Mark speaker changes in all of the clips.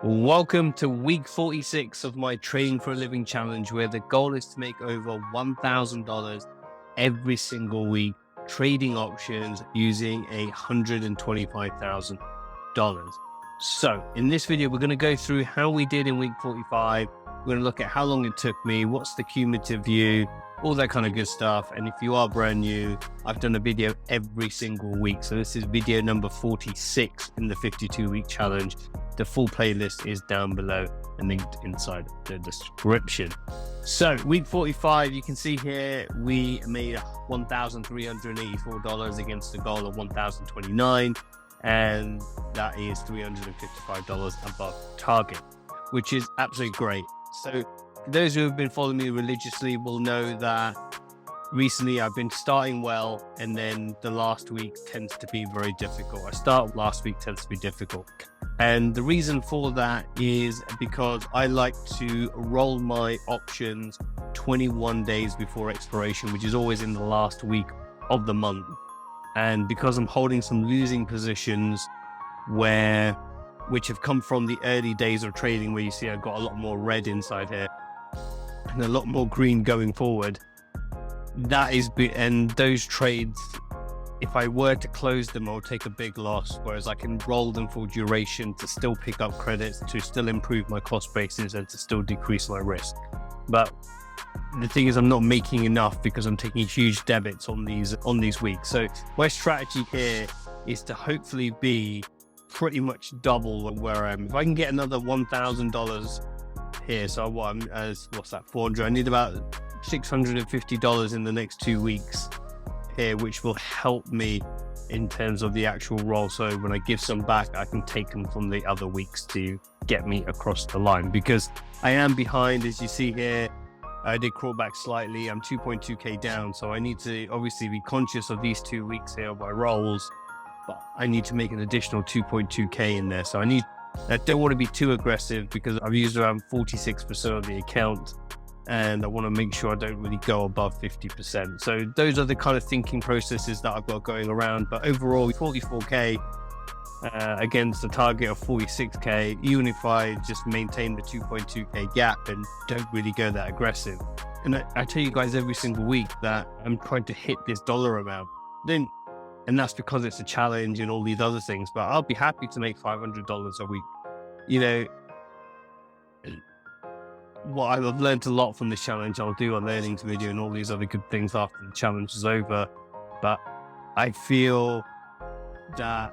Speaker 1: Welcome to week 46 of my Trading for a Living challenge, where the goal is to make over $1,000 every single week trading options using $125,000. So in this video, we're going to go through how we did in week 45. We're going to look at how long it took me, what's the cumulative view, all that kind of good stuff. And if you are brand new, I've done a video every single week. So this is video number 46 in the 52-week challenge. The full playlist is down below and linked inside the description. So week 45, you can see here, we made $1,384 against a goal of $1,029. And that is $355 above target, which is absolutely great. So those who have been following me religiously will know that recently I've been starting well, and then the last week tends to be very difficult. Last week tends to be difficult. And the reason for that is because I like to roll my options 21 days before expiration, which is always in the last week of the month. And because I'm holding some losing positions which have come from the early days of trading, where you see I've got a lot more red inside here and a lot more green going forward, and those trades, if I were to close them, I'll take a big loss, whereas I can roll them for duration to still pick up credits, to still improve my cost basis, and to still decrease my risk. But the thing is, I'm not making enough because I'm taking huge debits on these weeks. So my strategy here is to hopefully be pretty much double where I am. If I can get another $1,000 here, so what's that, 400? I need about $650 in the next 2 weeks here, which will help me in terms of the actual roll. So when I give some back, I can take them from the other weeks to get me across the line, because I am behind, as you see here. I did crawl back slightly. I'm 2.2k down, so I need to obviously be conscious of these 2 weeks here of my rolls, but I need to make an additional 2.2k in there. So I don't want to be too aggressive, because I've used around 46% of the account, and I want to make sure I don't really go above 50%. So those are the kind of thinking processes that I've got going around. But overall, 44k against the target of 46k, even if I just maintain the 2.2k gap and don't really go that aggressive. And I tell you guys every single week that I'm trying to hit this dollar amount, and that's because it's a challenge and all these other things. But I'll be happy to make $500 a week. You know, what I've learned a lot from this challenge. I'll do a learnings video and all these other good things after the challenge is over. But I feel that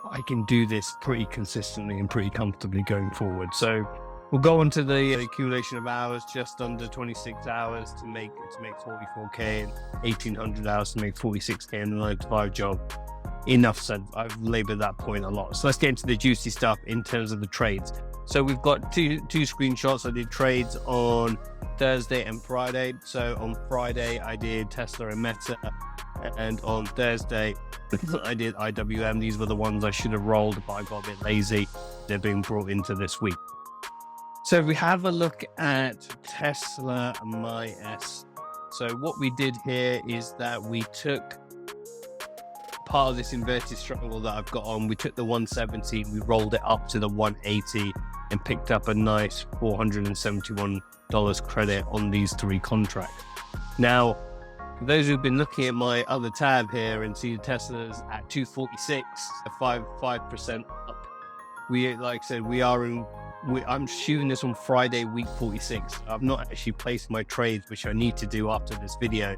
Speaker 1: I can do this pretty consistently and pretty comfortably going forward. So we'll go on to the accumulation of hours, just under 26 hours to make 44k, and 1800 hours to make 46k in the 9-to-5 job. Enough said. I've labored that point a lot. So let's get into the juicy stuff in terms of the trades. So we've got two screenshots. I did trades on Thursday and Friday. So on Friday, I did Tesla and Meta, and on Thursday, I did IWM. These were the ones I should have rolled, but I got a bit lazy. They're being brought into this week. So if we have a look at Tesla MyS. So what we did here is that we took part of this inverted triangle that I've got on. We took the 170, we rolled it up to the 180 and picked up a nice $471 credit on these 3 contracts. Now, for those who've been looking at my other tab here and see the Tesla's at 246, 5% up. Like I said, I'm shooting this on Friday, week 46. I've not actually placed my trades, which I need to do after this video.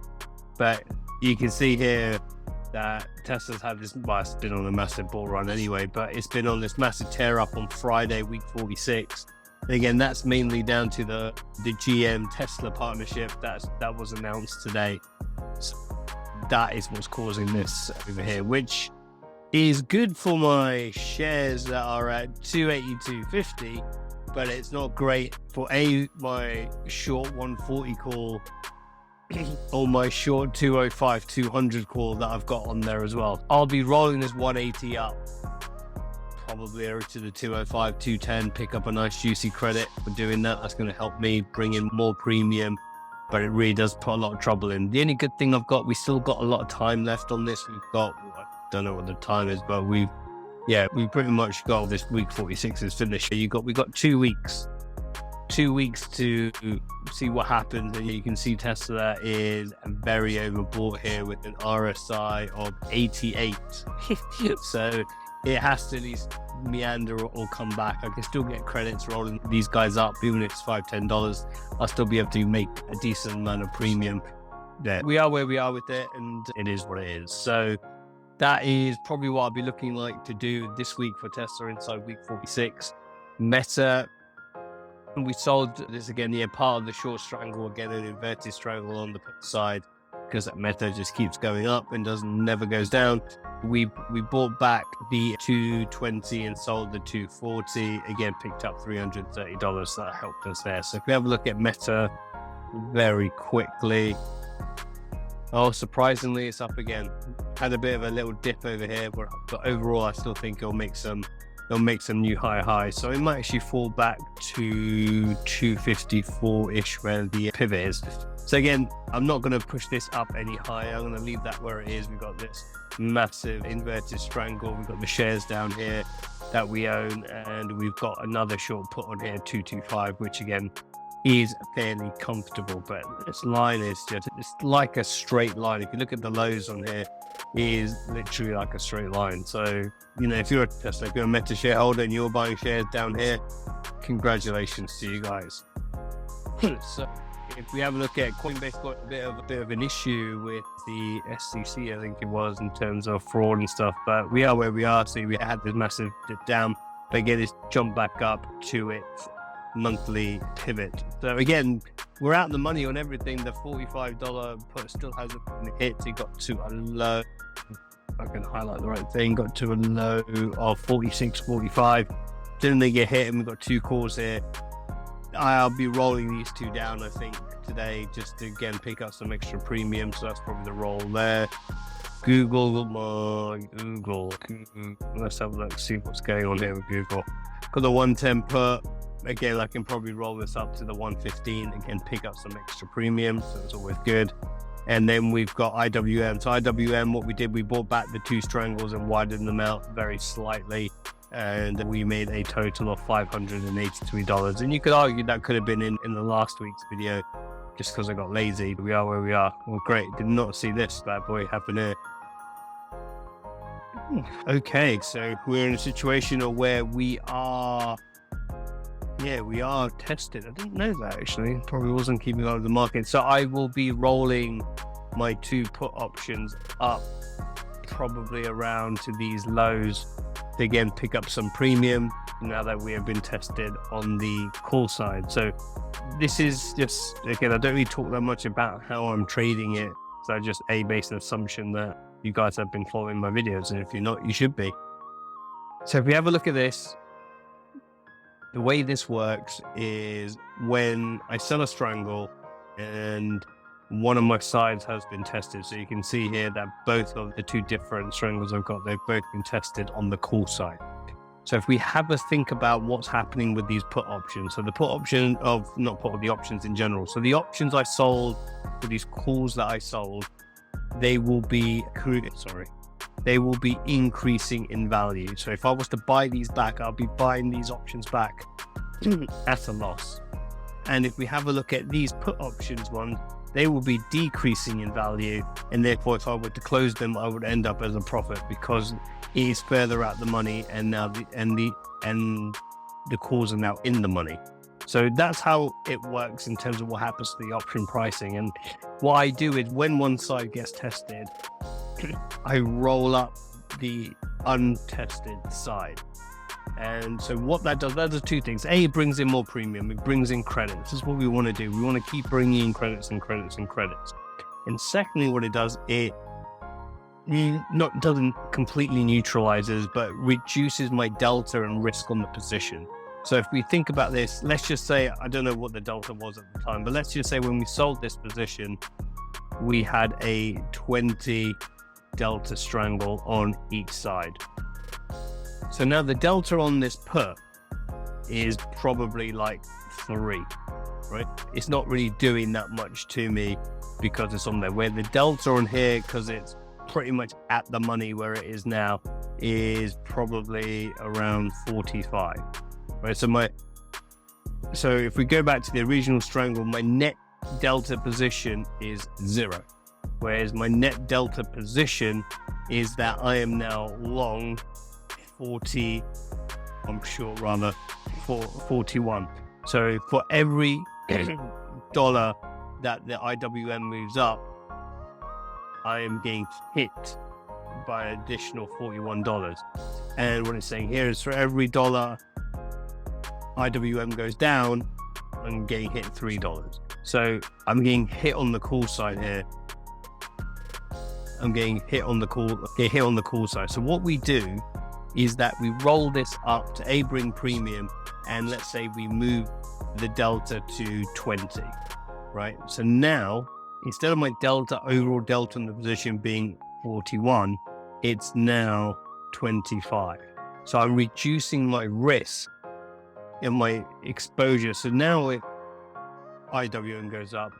Speaker 1: But you can see here that Tesla's had this, well, it's been on a massive bull run anyway, but it's been on this massive tear up on Friday, week 46. And again, that's mainly down to the GM Tesla partnership that was announced today. So that is what's causing this over here, which is good for my shares that are at 282.50, but it's not great for my short 140 call or my short 205-200 call that I've got on there as well. I'll be rolling this 180 up, probably over to the 205-210, pick up a nice juicy credit for doing that. That's going to help me bring in more premium, but it really does put a lot of trouble in. The only good thing we still got a lot of time left on this. We've got, I don't know what the time is, but we've yeah, we pretty much got this week 46 is finished. We got 2 weeks. 2 weeks to see what happens, and you can see Tesla is very overbought here with an RSI of 88. So it has to at least meander or come back. I can still get credits rolling these guys up, even if it's $5-10. I'll still be able to make a decent amount of premium. There, we are where we are with it, and it is what it is. So that is probably what I'll be looking like to do this week for Tesla inside week 46. Meta, we sold this again, yeah, part of the short strangle, again an inverted strangle on the side, because that Meta just keeps going up and never goes down. We bought back the 220 and sold the 240, again picked up $330, so that helped us there. So if we have a look at Meta very quickly, oh, surprisingly it's up again. Had a bit of a little dip over here, but overall I still think it'll make some new higher highs. So it might actually fall back to 254-ish where the pivot is. So again, I'm not going to push this up any higher. I'm going to leave that where it is. We've got this massive inverted strangle. We've got the shares down here that we own, and we've got another short put on here, 225, which again is fairly comfortable. But this line is just, it's like a straight line. If you look at the lows on here, it is literally like a straight line. So, you know, if you're a Tesla, if you're a Meta shareholder and you're buying shares down here, congratulations to you guys. So if we have a look at Coinbase, got a bit of an issue with the SEC, I think it was, in terms of fraud and stuff, but we are where we are. So we had this massive dip down, but again, it's jumped back up to its monthly pivot. So again, we're out the money on everything. The $45 put still hasn't been hit. It got to a low, if I can highlight the right thing, got to a low of 46.45. Didn't they get hit? And we've got two calls here. I'll be rolling these two down, I think, today, just to again pick up some extra premium. So that's probably the roll there. Google. Let's have a look, see what's going on here with Google. Got the 110 put. Again, I can probably roll this up to the 115 and pick up some extra premium, so it's always good. And then we've got IWM. So IWM, what we did, we bought back the two strangles and widened them out very slightly, and we made a total of $583. And you could argue that could have been in the last week's video, just because I got lazy. We are where we are. Well, great. Did not see this bad boy happen here. Okay, so we're in a situation where we are tested. I didn't know that, actually. Probably wasn't keeping up with the market. So I will be rolling my two put options up probably around to these lows to again pick up some premium now that we have been tested on the call side. So this is just, again, I don't really talk that much about how I'm trading it. So just based on assumption that you guys have been following my videos, and if you're not, you should be. So if we have a look at this, the way this works is when I sell a strangle and one of my sides has been tested. So you can see here that both of the two different strangles I've got, they've both been tested on the call side. So if we have a think about what's happening with these put options, so the put option of, not put, the options in general. So the options I sold, for these calls that I sold, they will be increasing in value. So if I was to buy these back, I'll be buying these options back at a loss. And if we have a look at these put options ones, they will be decreasing in value, and therefore if I were to close them, I would end up as a profit because it is further out the money, and now the calls are now in the money. So that's how it works in terms of what happens to the option pricing. And what I do is when one side gets tested, I roll up the untested side. And so what that does two things. A, it brings in more premium. It brings in credits. This is what we want to do. We want to keep bringing in credits and credits and credits. And secondly, what it does, it doesn't completely neutralizes, but reduces my delta and risk on the position. So if we think about this, let's just say, I don't know what the delta was at the time, but let's just say when we sold this position, we had a 20 delta strangle on each side. So now the delta on this put is probably like 3, right? It's not really doing that much to me because it's on there. Where the delta on here, because it's pretty much at the money where it is now is probably around 45, right? So if we go back to the original strangle, my net delta position is 0, whereas my net delta position is that I am now long 40, I'm short rather, for 41. So for every dollar that the IWM moves up, I am getting hit by an additional $41. And what it's saying here is for every dollar IWM goes down, I'm getting hit $3. So I'm getting hit on the call side here. I'm getting hit on the call side. So what we do is that we roll this up to bring premium, and let's say we move the delta to 20, right? So now, instead of my overall delta in the position being 41, it's now 25. So I'm reducing my risk in my exposure. So now if IWM goes up,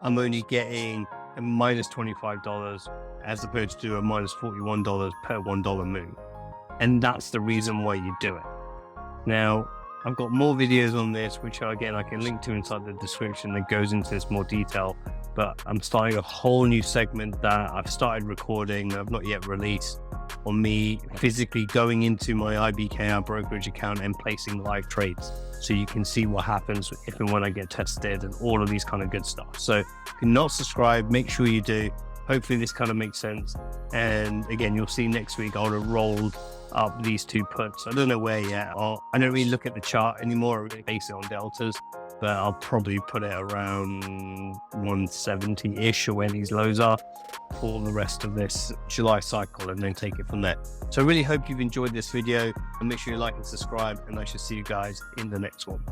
Speaker 1: I'm only getting a minus $25 as opposed to a minus $41 per $1 move. And that's the reason why you do it. Now, I've got more videos on this, which again, I can link to inside the description that goes into this more detail, but I'm starting a whole new segment that I've started recording, I've not yet released, on me physically going into my IBKR brokerage account and placing live trades. So you can see what happens if and when I get tested and all of these kind of good stuff. So if you're not subscribed, make sure you do. Hopefully this kind of makes sense. And again, you'll see next week I would have rolled up these two puts. I don't know where yet. I don't really look at the chart anymore. I really base it on deltas, but I'll probably put it around 170-ish or where these lows are for the rest of this July cycle, and then take it from there. So I really hope you've enjoyed this video, and make sure you like and subscribe, and I shall see you guys in the next one.